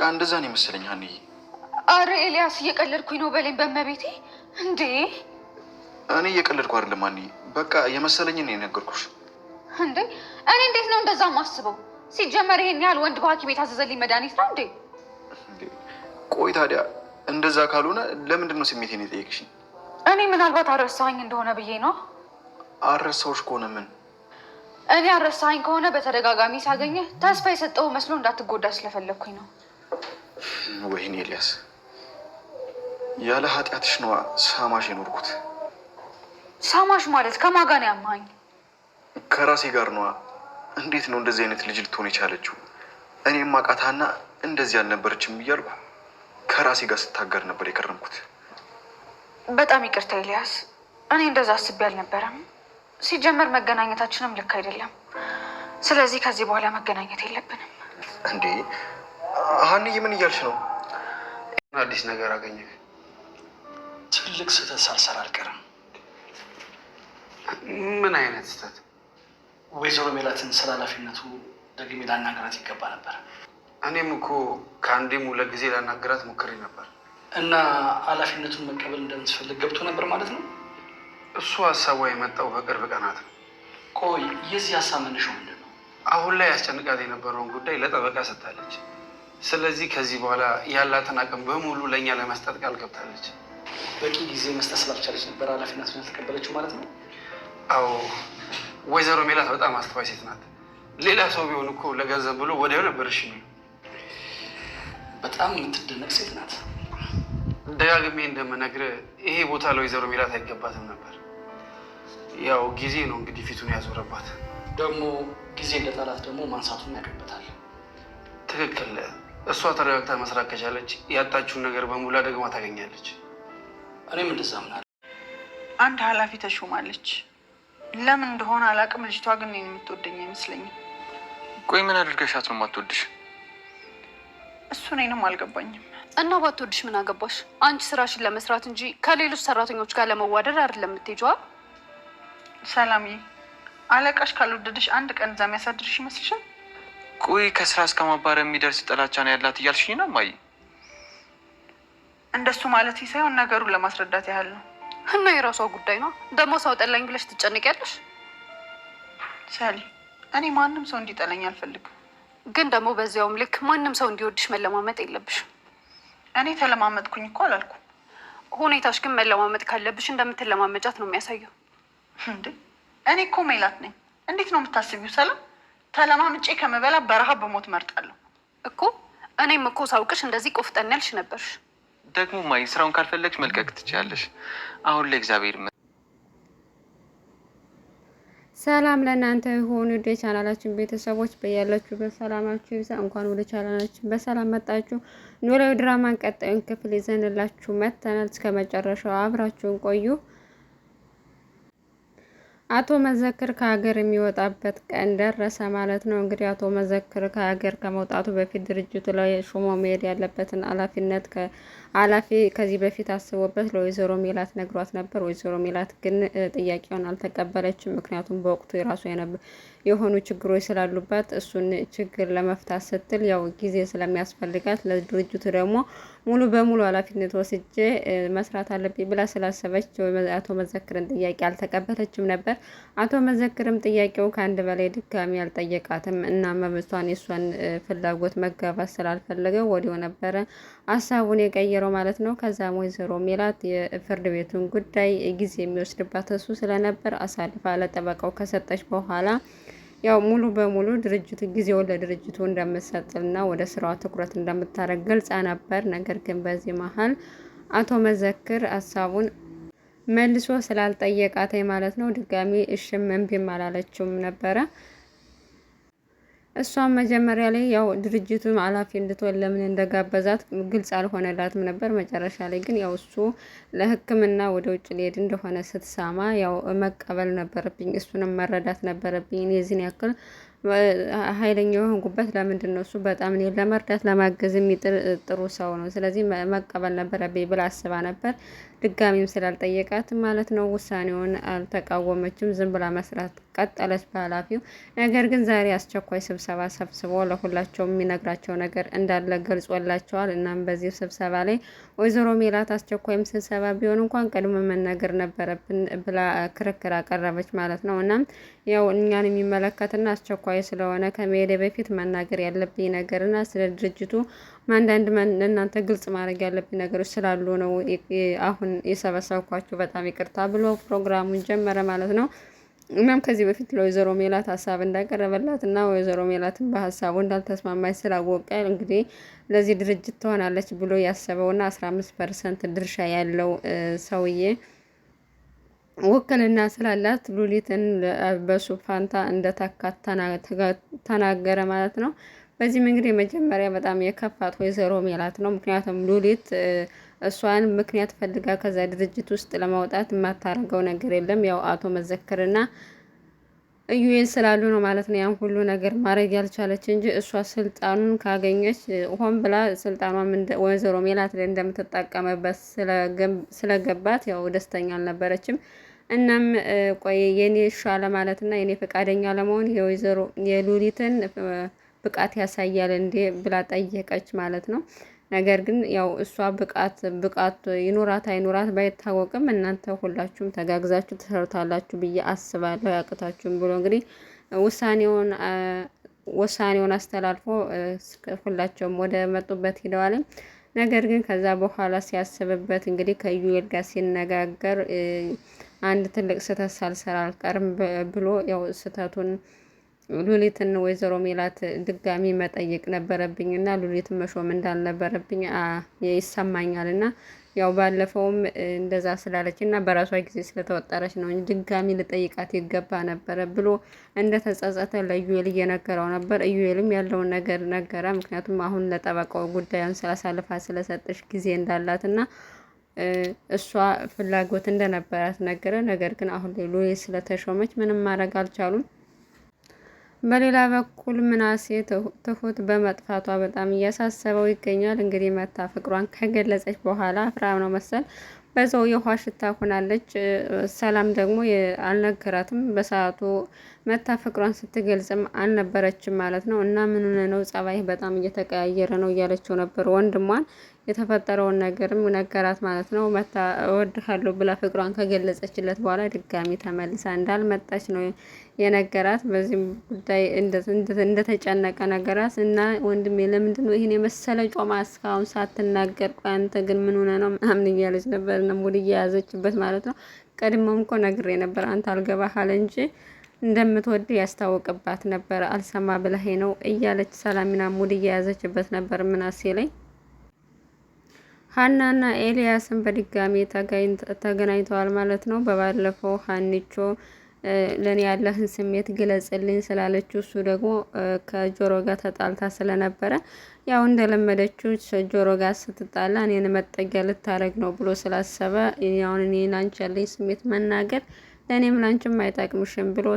እንደዛ ነው መሰለኝ ሀኒ። አረ ኤልያስ እየቀለድኩኝ ነው በለኝ በመቤቴ። እንዴ እኔ እየቀለድኩ አይደለም ሀኒ፣ በቃ የመሰለኝን ነው የነገርኩሽ። እንዴ እኔ እንዴት ነው እንደዛ ማስበው? ሲጀመር ይሄን ያህል ወንድ በሐኪም የታዘዘልኝ መድኃኒት ነው እንዴ? ቆይ ታዲያ እንደዛ ካልሆነ ለምንድን ነው ስሜቴን የጠየቅሽኝ? እኔ ምናልባት አረሳኸኝ እንደሆነ ብዬ ነው። አረሳሁሽ ከሆነ ምን? እኔ አረሳኸኝ ከሆነ በተደጋጋሚ ሳገኘህ ተስፋ የሰጠው መስሎ እንዳትጎዳ ስለፈለግኩኝ ነው። ወይኔ ኤልያስ፣ ያለ ኃጢአትሽ ነዋ ሳማሽ የኖርኩት። ሳማሽ ማለት ከማን ጋር ነው ያማኸኝ? ከራሴ ጋር ነዋ። እንዴት ነው እንደዚህ አይነት ልጅ ልትሆን የቻለችው? እኔም አውቃታና እንደዚህ አልነበረችም እያልኩ ከራሴ ጋር ስታገር ነበር የከረምኩት። በጣም ይቅርታ ኤልያስ፣ እኔ እንደዛ አስቤ አልነበረም። ሲጀመር መገናኘታችንም ልክ አይደለም። ስለዚህ ከዚህ በኋላ መገናኘት የለብንም። እንዴ ሀኒዬ፣ ምን እያልሽ ነው? አዲስ ነገር አገኘ? ትልቅ ስህተት ሳልሰራ አልቀርም። ምን አይነት ስህተት? ወይዘሮ ሜላትን ስለ ኃላፊነቱ ደግሜ ላናገራት ይገባ ነበር። እኔም እኮ ከአንዴም ሁለት ጊዜ ላናገራት ሞክሬ ነበር። እና ኃላፊነቱን መቀበል እንደምትፈልግ ገብቶ ነበር ማለት ነው? እሱ ሀሳቧ የመጣው በቅርብ ቀናት ነው። ቆይ የዚህ ሀሳብ መነሻው ምንድን ነው? አሁን ላይ ያስጨንቃት የነበረውን ጉዳይ ለጠበቃ ሰጥታለች። ስለዚህ ከዚህ በኋላ ያላትን አቅም በሙሉ ለእኛ ለመስጠት ቃል ገብታለች። በቂ ጊዜ መስጠት ስላልቻለች ነበር ኃላፊነቱን ያልተቀበለችው ማለት ነው? አዎ፣ ወይዘሮ ሜላት በጣም አስተዋይ ሴት ናት። ሌላ ሰው ቢሆን እኮ ለገንዘብ ብሎ ወዲያው ነበር እሺ የሚለው። በጣም የምትደነቅ ሴት ናት። ደጋግሜ እንደምነግርህ ይሄ ቦታ ለወይዘሮ ሜላት አይገባትም ነበር። ያው ጊዜ ነው እንግዲህ ፊቱን ያዞረባት። ደግሞ ጊዜ እንደጣላት ደግሞ ማንሳቱን ያውቅበታል። ትክክል። እሷ ተረጋግታ መስራት ከቻለች ያጣችውን ነገር በሙላ ደግማ ታገኛለች። እኔም እንደዛ ምናለሁ። አንድ ኃላፊ ተሾማለች። ለምን እንደሆነ አላውቅም። ልጅቷ ግን እኔን የምትወደኝ አይመስለኝም። ቆይ ምን አድርገሻት ነው የማትወድሽ? እሱ እኔንም አልገባኝም። እና ባትወድሽ ምን አገባሽ? አንቺ ስራሽን ለመስራት እንጂ ከሌሎች ሰራተኞች ጋር ለመዋደድ አይደለም የምትሄጂዋ። ሰላምዬ፣ አለቃሽ ካልወደደሽ አንድ ቀን እዛ የሚያሳድርሽ ይመስልሻል? ቆይ ከስራ እስከ ማባረር የሚደርስ ጥላቻ ነው ያላት እያልሽኝ ነው እማዬ? እንደሱ ማለት ሳይሆን ነገሩን ለማስረዳት ያህል ነው። እና የራሷ ጉዳይ ነው። ደግሞ ሰው ጠላኝ ብለሽ ትጨነቂያለሽ? ሰሊ፣ እኔ ማንም ሰው እንዲጠላኝ አልፈልግም። ግን ደግሞ በዚያውም ልክ ማንም ሰው እንዲወድሽ መለማመጥ የለብሽም። እኔ ተለማመጥኩኝ እኮ አላልኩም። ሁኔታሽ ግን መለማመጥ ካለብሽ እንደምትለማመጫት ነው የሚያሳየው። እንዴ እኔ እኮ ሜላት ነኝ። እንዴት ነው የምታስቢው? ሰላም፣ ተለማምጬ ከመበላ በረሃ በሞት መርጣለሁ እኮ። እኔም እኮ ሳውቅሽ እንደዚህ ቆፍጠን ያልሽ ነበርሽ። ደግሞ ማይ ስራውን ካልፈለግሽ መልቀቅ ትችያለሽ። አሁን ላይ እግዚአብሔር ሰላም ለእናንተ የሆኑ ወደ ቻናላችን ቤተሰቦች በያላችሁበት ሰላማችሁ ይብዛ። እንኳን ወደ ቻናላችን በሰላም መጣችሁ። ኖላዊ ድራማን ቀጣዩን ክፍል ይዘንላችሁ መጥተናል። እስከ መጨረሻው አብራችሁን ቆዩ። አቶ መዘክር ከሀገር የሚወጣበት ቀን ደረሰ ማለት ነው። እንግዲህ አቶ መዘክር ከሀገር ከመውጣቱ በፊት ድርጅቱ ላይ ሹሞ መሄድ ያለበትን ኃላፊ ከዚህ በፊት አስቦበት ለወይዘሮ ሜላት ነግሯት ነበር። ወይዘሮ ሜላት ግን ጥያቄውን አልተቀበለችም። ምክንያቱም በወቅቱ የራሱ የሆኑ ችግሮች ስላሉባት እሱን ችግር ለመፍታት ስትል ያው ጊዜ ስለሚያስፈልጋት ለድርጅቱ ደግሞ ሙሉ በሙሉ ኃላፊነት ወስጄ መስራት አለብኝ ብላ ስላሰበች አቶ መዘክርን ጥያቄ አልተቀበለችም ነበር። አቶ መዘክርም ጥያቄው ከአንድ በላይ ድጋሚ አልጠየቃትም እና መብቷን የሷን ፍላጎት መጋባት ስላልፈለገ ወዲያው ነበረ ሀሳቡን የቀየረው ማለት ነው። ከዛም ወይዘሮ ሜላት የፍርድ ቤቱን ጉዳይ ጊዜ የሚወስድባት እሱ ስለነበር አሳልፋ ለጠበቃው ከሰጠች በኋላ ያው ሙሉ በሙሉ ድርጅቱ ጊዜውን ለድርጅቱ እንደምትሰጥና ወደ ስራዋ ትኩረት እንደምታደርግ ገልጻ ነበር። ነገር ግን በዚህ መሀል አቶ መዘክር ሀሳቡን መልሶ ስላልጠየቃት ማለት ነው ድጋሚ እሽም እምቢም አላለችውም ነበረ። እሷም መጀመሪያ ላይ ያው ድርጅቱ ኃላፊ እንድትሆን ለምን እንደጋበዛት ግልጽ አልሆነላትም ነበር። መጨረሻ ላይ ግን ያው እሱ ለሕክምና ወደ ውጭ ሊሄድ እንደሆነ ስትሰማ ያው መቀበል ነበረብኝ፣ እሱንም መረዳት ነበረብኝ። የዚህን ያክል ኃይለኛ የሆንኩበት ለምንድን ነው? እሱ በጣም እኔ ለመርዳት ለማገዝ የሚጥር ጥሩ ሰው ነው። ስለዚህ መቀበል ነበረብኝ ብላ አስባ ነበር። ድጋሚም ስላልጠየቃት ማለት ነው ውሳኔውን አልተቃወመችም። ዝም ብላ መስራት ቀጠለች በኃላፊው። ነገር ግን ዛሬ አስቸኳይ ስብሰባ ሰብስቦ ለሁላቸውም የሚነግራቸው ነገር እንዳለ ገልጾላቸዋል። እናም በዚህ ስብሰባ ላይ ወይዘሮ ሜላት አስቸኳይም ስብሰባ ቢሆን እንኳን ቀድሞ መናገር ነበረብን ብላ ክርክር አቀረበች ማለት ነው። እናም ያው እኛን የሚመለከትና አስቸኳይ ስለሆነ ከመሄዴ በፊት መናገር ያለብኝ ነገርና ስለ ድርጅቱ አንዳንድ እናንተ ግልጽ ማድረግ ያለብኝ ነገሮች ስላሉ ነው አሁን የሰበሰብኳችሁ፣ በጣም ይቅርታ ብሎ ፕሮግራሙን ጀመረ ማለት ነው። እናም ከዚህ በፊት ለወይዘሮ ሜላት ሀሳብ እንዳቀረበላት እና ወይዘሮ ሜላትን በሀሳቡ እንዳልተስማማች ስላወቀ እንግዲህ ለዚህ ድርጅት ትሆናለች ብሎ ያሰበውና 15% ድርሻ ያለው ሰውዬ ውክልና ስላላት ሉሊትን በሱ ፋንታ እንደተካት ተናገረ ማለት ነው። በዚህም እንግዲህ መጀመሪያ በጣም የከፋት ወይዘሮ ሜላት ነው። ምክንያቱም ሉሊት እሷን ምክንያት ፈልጋ ከዛ ድርጅት ውስጥ ለማውጣት የማታረገው ነገር የለም። ያው አቶ መዘክርና እዩኤል ስላሉ ነው ማለት ነው ያን ሁሉ ነገር ማድረግ ያልቻለች እንጂ እሷ ስልጣኑን ካገኘች ሆን ብላ ስልጣኗም ወይዘሮ ሜላት ላይ እንደምትጠቀምበት ስለገባት ያው ደስተኛ አልነበረችም። እናም ቆይ የኔ ሻለ ማለትና የኔ ፈቃደኛ ለመሆን የወይዘሮ የሉሊትን ብቃት ያሳያል እንዴ ብላ ጠየቀች ማለት ነው። ነገር ግን ያው እሷ ብቃት ይኖራት አይኖራት ባይታወቅም እናንተ ሁላችሁም ተጋግዛችሁ ትሰርታላችሁ ብዬ አስባለሁ፣ ያቅታችሁም ብሎ እንግዲህ ውሳኔውን አስተላልፎ ሁላቸውም ወደ መጡበት ሂደዋል። ነገር ግን ከዛ በኋላ ሲያስብበት እንግዲህ ከዩኤል ጋር ሲነጋገር አንድ ትልቅ ስህተት ሳልሰራ አልቀርም ብሎ ያው ስህተቱን ሉሊትን ወይዘሮ ሜላት ድጋሚ መጠየቅ ነበረብኝ እና ሉሊትን መሾም እንዳልነበረብኝ ይሰማኛል እና ያው ባለፈውም እንደዛ ስላለች እና በራሷ ጊዜ ስለተወጠረች ነው እንጂ ድጋሚ ልጠይቃት ይገባ ነበረ ብሎ እንደተጸጸተ ለዩኤል እየነገረው ነበር። ዩኤልም ያለውን ነገር ነገረ። ምክንያቱም አሁን ለጠበቃው ጉዳዩን ስላሳልፋ ስለሰጠች ጊዜ እንዳላት እና እሷ ፍላጎት እንደነበራት ነገረ። ነገር ግን አሁን ላይ ሉሊት ስለተሾመች ምንም ማድረግ አልቻሉም። በሌላ በኩል ምናሴ ትሁት በመጥፋቷ በጣም እያሳሰበው ይገኛል። እንግዲህ መታ ፍቅሯን ከገለጸች በኋላ ፍራም ነው መሰል በዛው የውሃ ሽታ ሆናለች። ሰላም ደግሞ አልነገራትም። በሰዓቱ መታ ፍቅሯን ስትገልጽም አልነበረችም ማለት ነው። እና ምን ሆነ ነው ጸባይ በጣም እየተቀያየረ ነው እያለችው ነበር። ወንድሟን የተፈጠረውን ነገርም ነገራት ማለት ነው። መታ እወድሃለሁ ብላ ፍቅሯን ከገለጸችለት በኋላ ድጋሚ ተመልሳ እንዳልመጣች ነው የነገራት። በዚህም ጉዳይ እንደተጨነቀ ነገራት እና ወንድሜ ለምንድን ነው ይህን የመሰለ ጮማ እስካሁን ሳትናገር? ቆይ አንተ ግን ምን ሆነ ነው ምናምን እያለች ነበር እና ሙድ እየያዘችበት ማለት ነው። ቀድሞም እኮ ነግሬ ነበር አንተ አልገባህ አለ እንጂ እንደምትወድ ያስታወቅባት ነበር። አልሰማ ብለህ ነው እያለች ሰላሚና ሙድ እየያዘችበት ነበር ምናሴ ላይ። ሀናና ኤልያስን በድጋሚ ተገናኝተዋል ማለት ነው። በባለፈው ሀኒቾ ለኔ ያለህን ስሜት ግለጽልኝ ስላለችው እሱ ደግሞ ከጆሮ ጋር ተጣልታ ስለነበረ ያው እንደለመደችው ጆሮ ጋር ስትጣላ እኔን መጠጊያ ልታረግ ነው ብሎ ስላሰበ ያውን እኔ ላንቺ ያለኝ ስሜት መናገር ለእኔም ላንቺም አይጠቅምሽም ብሎ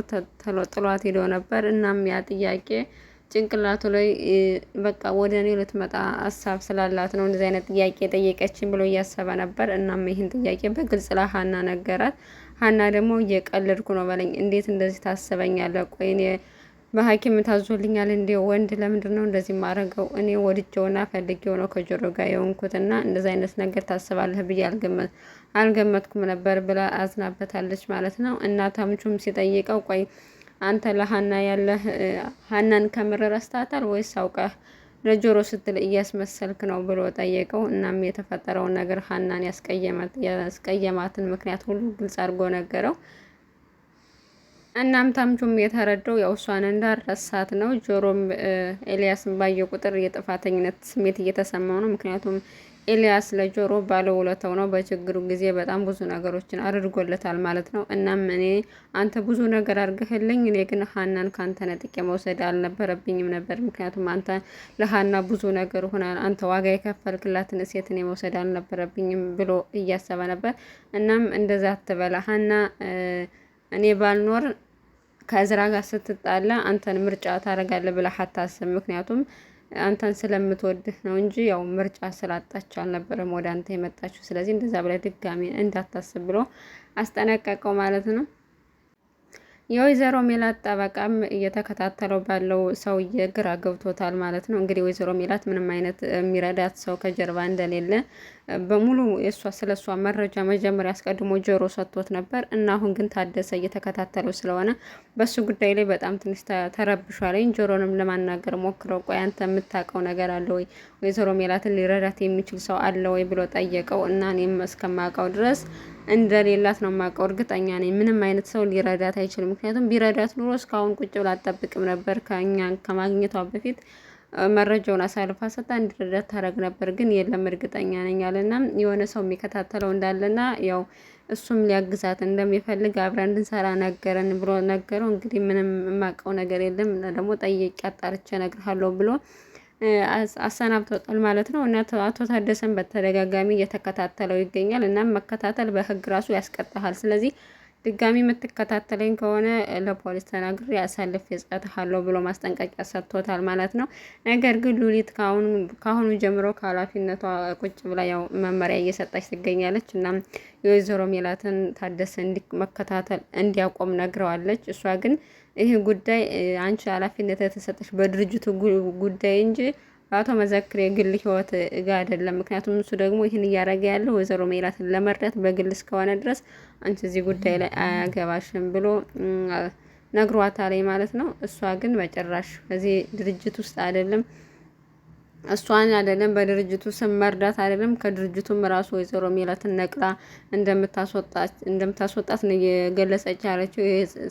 ጥሏት ሄዶ ነበር። እናም ያ ጥያቄ ጭንቅላቱ ላይ በቃ ወደ እኔ ልትመጣ ሀሳብ ስላላት ነው እንደዚህ አይነት ጥያቄ ጠየቀችኝ ብሎ እያሰበ ነበር። እናም ይህን ጥያቄ በግልጽ ለሀና ነገራት። ሀና ደግሞ እየቀለድኩ ነው በለኝ፣ እንዴት እንደዚህ ታስበኛለህ? ቆይ እኔ በሐኪም ታዞልኛል እንዴ? ወንድ ለምንድን ነው እንደዚህ ማድረገው? እኔ ወድጀውና ፈልጌው ነው ከጆሮ ጋር የሆንኩትና እንደዚህ አይነት ነገር ታስባለህ ብዬ አልገመትኩም ነበር ብላ አዝናበታለች ማለት ነው። እና ታምቹም ሲጠይቀው ቆይ አንተ ለሀና ያለህ ሀናን ከምር ረስታታል ወይስ አውቀህ ለጆሮ ስትል እያስመሰልክ ነው ብሎ ጠየቀው። እናም የተፈጠረውን ነገር ሀናን ያስቀየማትን ምክንያት ሁሉ ግልጽ አድርጎ ነገረው። እናም ታምቹም የተረዳው ያው እሷን እንዳረሳት ነው። ጆሮም ኤልያስን ባየ ቁጥር የጥፋተኝነት ስሜት እየተሰማው ነው። ምክንያቱም ኤልያስ ለጆሮ ባለውለታው ነው። በችግሩ ጊዜ በጣም ብዙ ነገሮችን አድርጎለታል ማለት ነው። እናም እኔ አንተ ብዙ ነገር አድርገህልኝ፣ እኔ ግን ሀናን ካንተ ነጥቄ መውሰድ አልነበረብኝም ነበር። ምክንያቱም አንተ ለሀና ብዙ ነገር ሆናል። አንተ ዋጋ የከፈልክላትን ሴት እኔ መውሰድ አልነበረብኝም ብሎ እያሰበ ነበር። እናም እንደዛ አትበላ ሀና፣ እኔ ባልኖር ከእዝራ ጋር ስትጣላ አንተን ምርጫ ታደርጋለህ ብለህ አታስብ። ምክንያቱም አንተን ስለምትወድህ ነው እንጂ ያው ምርጫ ስላጣች አልነበረም ወደ አንተ የመጣችው። ስለዚህ እንደዛ ብለህ ድጋሚ እንዳታስብ ብሎ አስጠነቀቀው ማለት ነው። የወይዘሮ ሜላት ጠበቃም እየተከታተለው ባለው ሰውዬ ግራ ገብቶታል ማለት ነው። እንግዲህ ወይዘሮ ሜላት ምንም አይነት የሚረዳት ሰው ከጀርባ እንደሌለ በሙሉ ስለ እሷ መረጃ መጀመሪያ አስቀድሞ ጆሮ ሰጥቶት ነበር እና አሁን ግን ታደሰ እየተከታተለው ስለሆነ በሱ ጉዳይ ላይ በጣም ትንሽ ተረብሿል። ጆሮንም ለማናገር ሞክረው ቆይ አንተ የምታውቀው ነገር አለ ወይ ወይዘሮ ሜላትን ሊረዳት የሚችል ሰው አለ ወይ ብሎ ጠየቀው እና እኔም እስከማውቀው ድረስ እንደሌላት ነው የማውቀው። እርግጠኛ ነኝ ምንም አይነት ሰው ሊረዳት አይችልም። ምክንያቱም ቢረዳት ኑሮ እስካሁን ቁጭ ብላ አትጠብቅም ነበር። ከኛ ከማግኘቷ በፊት መረጃውን አሳልፋ ሰጣ እንዲረዳት ታደርግ ነበር። ግን የለም እርግጠኛ ነኝ አለና የሆነ ሰው የሚከታተለው እንዳለና ያው እሱም ሊያግዛት እንደሚፈልግ አብረን እንድንሰራ ነገረን ብሎ ነገረው። እንግዲህ ምንም የማውቀው ነገር የለም እና ደግሞ ጠይቄ አጣርቼ እነግርሃለሁ ብሎ አሰናብቶታል ማለት ነው። እና አቶ ታደሰን በተደጋጋሚ እየተከታተለው ይገኛል። እናም መከታተል በህግ ራሱ ያስቀጣሃል። ስለዚህ ድጋሚ የምትከታተለኝ ከሆነ ለፖሊስ ተናግሬ አሳልፌ እሰጥሃለሁ ብሎ ማስጠንቀቂያ ሰጥቶታል ማለት ነው። ነገር ግን ሉሊት ከአሁኑ ጀምሮ ከኃላፊነቷ ቁጭ ብላ ያው መመሪያ እየሰጠች ትገኛለች። እና የወይዘሮ ሜላትን ታደሰ መከታተል እንዲያቆም ነግረዋለች። እሷ ግን ይህ ጉዳይ አንቺ ኃላፊነት የተሰጠች በድርጅቱ ጉዳይ እንጂ በአቶ መዘክር የግል ህይወት ጋር አይደለም። ምክንያቱም እሱ ደግሞ ይህን እያደረገ ያለው ወይዘሮ ሜላትን ለመርዳት በግል እስከሆነ ድረስ አንቺ እዚህ ጉዳይ ላይ አያገባሽም ብሎ ነግሯታል ማለት ነው። እሷ ግን በጭራሽ በዚህ ድርጅት ውስጥ አይደለም እሷን አይደለም በድርጅቱ ስም መርዳት አይደለም ከድርጅቱም ራሱ ወይዘሮ ሜላትን ነቅላ እንደምታስወጣት ነው የገለጸች ያለችው።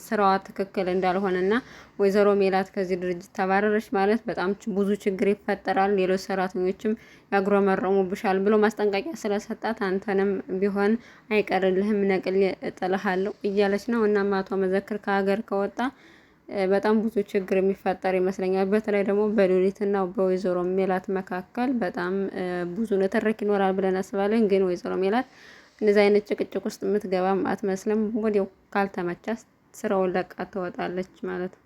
ስራዋ ትክክል እንዳልሆነና ወይዘሮ ሜላት ከዚህ ድርጅት ተባረረች ማለት በጣም ብዙ ችግር ይፈጠራል፣ ሌሎች ሰራተኞችም ያጉረመረሙብሻል ብሎ ማስጠንቀቂያ ስለሰጣት አንተንም ቢሆን አይቀርልህም ነቅል እጥልሃለሁ እያለች ነው። እናም አቶ መዘክር ከሀገር ከወጣ በጣም ብዙ ችግር የሚፈጠር ይመስለኛል። በተለይ ደግሞ በሉሊትና በወይዘሮ ሜላት መካከል በጣም ብዙ ንትርክ ይኖራል ብለን አስባለን። ግን ወይዘሮ ሜላት እንደዚህ አይነት ጭቅጭቅ ውስጥ የምትገባም አትመስልም። ወዲያው ካልተመቻት ስራውን ለቃ ትወጣለች ማለት ነው።